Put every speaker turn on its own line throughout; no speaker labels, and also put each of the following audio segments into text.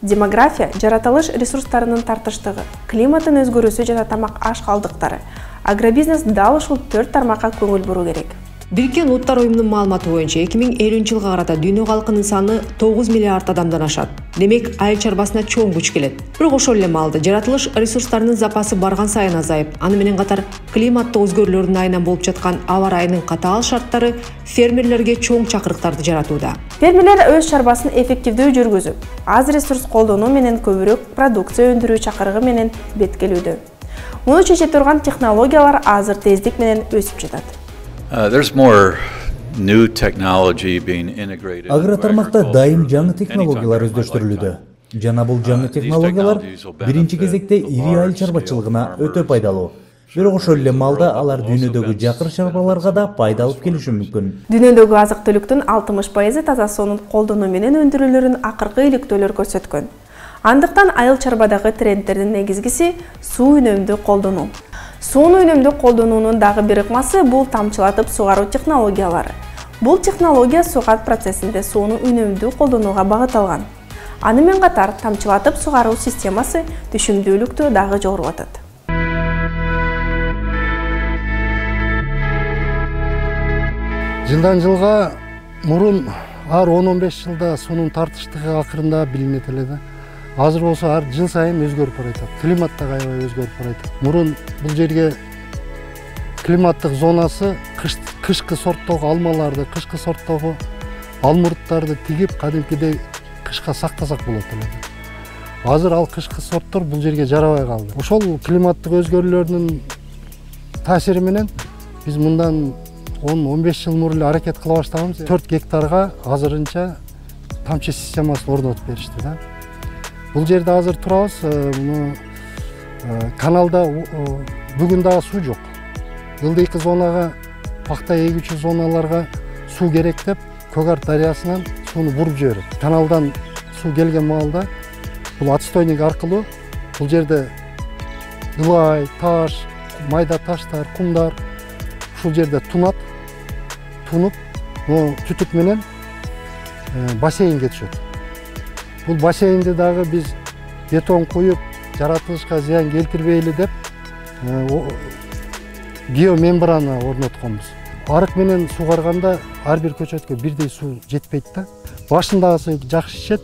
Демография, жаратылыш ресурстарынын тартыштыгы, климаттын өзгөрүүсү жана тамак аш калдыктары. Агробизнес дал ушул 4 тармакка көңүл буруу керек.
Бириккен Уттар уюмунун маалыматы боюнча 2050 жылга карата дүйнө калкынын саны 9 миллиард адамдан ашат. Демек, айыл чарбасына чоң күч келет. Бирок ошол эле маалда жаратылыш ресурстарынын запасы барган сайын азайып, аны менен катар климаттык өзгөрүүлөрдүн айынан болуп жаткан аба ырайынын катаал шарттары фермерлерге чоң чакырыктарды жаратууда.
Фермерлер өз чарбасын эффективдүү жүргүзүп, аз ресурс колдонуу менен көбүрөөк продукция өндүрүү чакырыгы менен беткелүүдө. Муну чече турган технологиялар азыр тездик менен өсүп жатат.
Агротармакта дайым жаңы технологиялар өздөштүрүлүүдө. Жана бул жаңы технологиялар биринчи кезекте ири айыл чарбачылыгына өтө пайдалуу. Бирок ошол эле маалда алар дүйнөдөгү жакыр чарбаларга да пайда алып келиши мүмкүн.
Дүйнөдөгү азык-түлүктүн 60% таза сонун колдонуу менен өндүрүлөрүн акыркы иликтөөлөр көрсөткөн. Андыктан айыл чарбадагы трендтердин негизгиси суу үнөмдүү колдонуу. Сууну үнөмдүү колдонуунун дагы бир ыкмасы бул тамчылатып сугаруу технологиялары. Бул технология сугат процессинде сууну үнөмдүү колдонууга багытталган. Аны менен катар тамчылатып сугаруу системасы түшүмдүүлүктү дагы жогорулатат.
Жылдан жылга мурун ар 10-15 жылда суунун тартыштыгы акырында билине эле. Азыр болсо ар жыл сайын өзгөрүп баратат. Климат да аябай өзгөрүп баратат. Мурун бул жерге климаттык зонасы кышкы сорттогу алмаларды, кышкы сорттогу алмурттарды тигип, кадимкидей кышка сактасак болот эле. Азыр ал кышкы сорттор бул жерге жарабай калды. Ошол климаттык өзгөрүүлөрдүн таасири менен биз мындан 10-15 жыл мурун эле аракет кыла баштаганбыз. 4 гектарга азырынча тамчы системасын орнотуп беришти да. Бул жерде азыр турабыз, каналда бүгүн дагы суу жок. Ылдыйкы зонага, пакта эгүүчү зоналарга суу керек деп, Көк Арт дарыясынан сууну буруп жиберет. Каналдан суу келген маалда бул отстойник аркылуу бул жерде ылай, таш, майда таштар, кумдар ушул жерде тунат. Тунуп, түтүк менен бассейнге түшөт. Бул бассейнде дагы биз бетон куюп, жаратылышка зыян келтирбейли деп геомембрана орнотконбуз. Арык менен сугарганда ар бир көчөткө бирдей суу жетпейт да. Башындагысы жакшы ичет,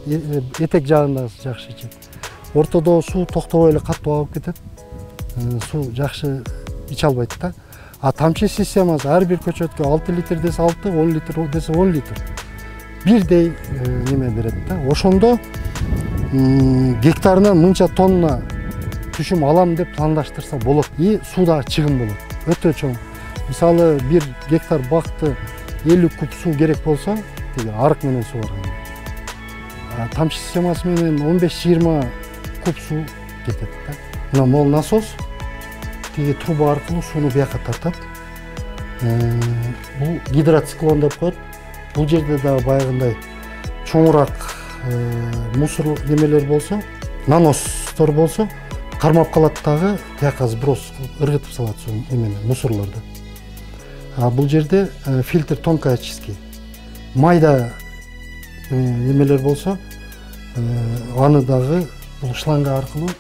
этек жагындагысы жакшы ичет. Ортодо суу токтобой эле катуу агып кетет. Суу жакшы иче албайт да. А тамчы системасы ар бир көчөткө 6 литр десе 6, 10 литр десе 10 литр. Бирдей неме берет да. Ошондо гектарына мынча тонна түшүм алам деп пландаштырса болот. И сууда чыгым болот. Өтө чоң. Мисалы 1 гектар бакты 50 куб суу керек болсо, арык менен сугарганда. Тамчы системасы менен 15-20 куб суу кетет да. Мына мол насос тиги труба аркылуу сууну бияка тартат. Бул гидроциклон деп коет. Бул жерде да баягындай чоңураак мусор немелер болсо, наностор болсо, кармап калат дагы, тияка сброс ыргытып салат эмени, мусорлорду. Бул жерде фильтр тонкоочистки. Майда немелер болсо, аны дагы бул шланга аркылуу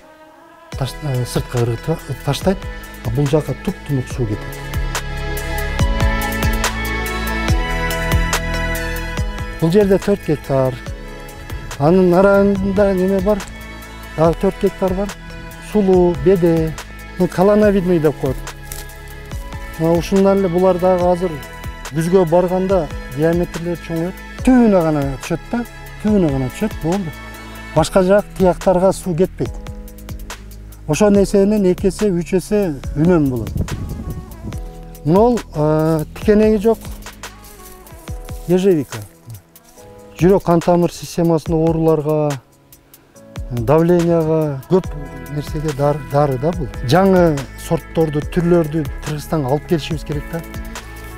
сыртка ыргытып таштайт. Бул жака туп-тунук суу кетет. Бул жерде 4 гектар. Анын арасында неме бар? Дагы 4 гектар бар. Сулуу, беде, колоновидный деп коет. Ушундан эле булар дагы азыр күзгө барганда диаметрлери чоңойот. Түбүнө гана түшөт да, түбүнө гана түшөт, болду. Башка жак тияктарга суу кетпейт. Ошол нерсенин 2 эсе, 3 эсе үнөм болот. Мол тикенеги жок. Ежевика. Жүрөк кан тамыр системасына ооруларга, давленияга көп нерсеге дары да бул. Жаңы сортторду, түрлөрдү Кыргызстанга алып келишибиз керек да.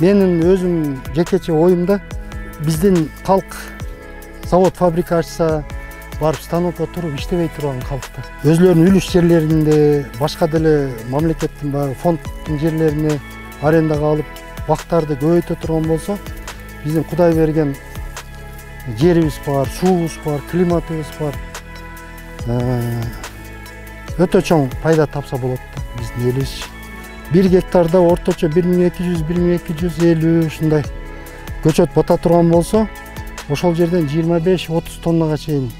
Менин өзүм жекече оюмда биздин калк завод, фабрика ачса, барып станокко туруп иштебей турган калкта. Өзлөрүнүн үлүш жерлеринде, башка деле мамлекеттин баягы фонддун жерлерине арендага алып, бактарды көбөйтө турган болсо, биздин Кудай берген жерибиз бар, суубуз бар, климатыбыз бар. өтө чоң пайда тапса болот да биздин элибиз. 1 гектарда орточо 1200-1250 ушундай көчөт бата турган болсо, ошол жерден 25-30 тоннага чейин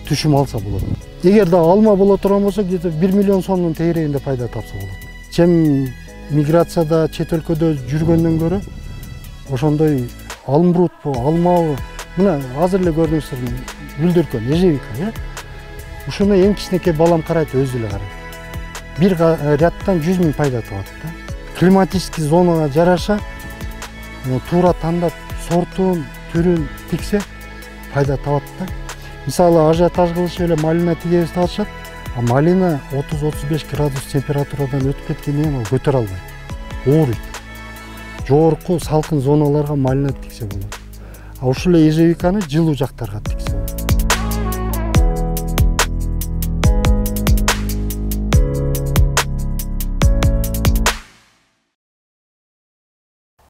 түшүм алса болот. Эгер да алма боло турган болсо, где-то 1 миллион сомдун тегерегинде пайда тапса болот. Чем миграцияда чет өлкөдө жүргөндөн көрө ошондой алмурутпу, алмабы, мына азыр эле көрдүңүздөр гүлдөркөн, ежевика, ушуну эң кичинекей балам карайт, өзү эле карайт. Bir рядтан 100 000 пайда табат да. Климатический зонага жараша туура тандап сортун, түрүн тиксе пайда табат да. Мисалы ажиотаж кылышып эле малина тигебиз деп атышат, а малина 30-35 градус температурадан өтүп кеткенден кийин көтөрө албайт. Ооруйт. Жогорку салкын зоналарга малина тиксе болот. А ушул эле ежевиканы жылуу жактарга тиксе